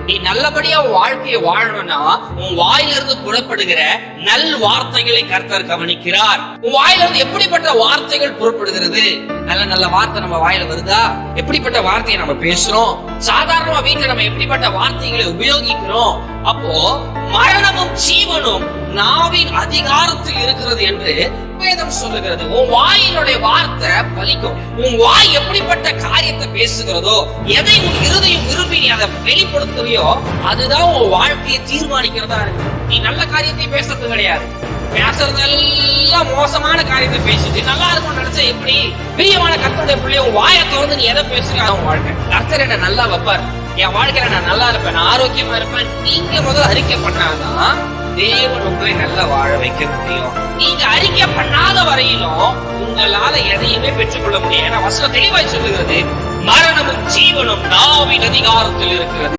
நீ நல்லபடியா வாழ்க்கையை வாழணும்னா உன் வாயிலிருந்து புறப்படுகிற நல் வார்த்தைகளை கர்த்தர் கவனிக்கிறார். உன் வாயிலிருந்து எப்படிப்பட்ட வார்த்தைகள் புறப்படுகிறது? நல்ல நல்ல வார்த்தை நம்ம வாயில வருதா? எப்படிப்பட்ட வார்த்தையை நம்ம பேசுறோம்? சாதாரணமா வீட்டுல நம்ம எப்படிப்பட்ட வார்த்தைகளை உபயோகிக்கிறோம்? அப்போ மரணமும் ஜீவனும் நாவின் அதிகாரத்தில் இருக்கிறது என்று வேதம் சொல்லுகிறது. உன் வாயினுடைய வார்த்தை பலிக்கும். உன் வாய் எப்படிப்பட்ட காரியத்தை பேசுகிறதோ, எதை உன் இருதயம் விரும்பி நீ அதை வெளிப்படுத்துறியோ, அதுதான் உன் வாழ்க்கையை தீர்மானிக்கிறதா இருக்கு. நீ நல்ல காரியத்தை பேசுறது கிடையாது. பேசுறதெல்லாம் மோசமான காரியத்தை பேசிட்டு நல்லா இருக்கும் நினைச்சா எப்படி? பிரியமான கர்த்தருடைய பிள்ளைய உன் வாயை திறந்து நீ எதை பேசுறியோ அவன் வாழ்க்கை. கர்த்தர் என்ன நல்லா வைப்பார். என் வாழ்க்கையில நான் நல்லா இருப்பேன், நான் ஆரோக்கியமா இருப்பேன். நீங்க முதல்ல அறிக்கை பண்ணாதான் தேவன் உங்களை நல்லா வாழ வைக்க முடியும். நீங்க அறிக்கை பண்ணாத வரையிலும் உங்களால எதையுமே பெற்றுக்கொள்ள முடியும். ஏன்னா வசனம் தெளிவாய் சொல்லுகிறது, மரணமும் ஜீவனும் நாவின் அதிகாரத்தில் இருக்கிறது.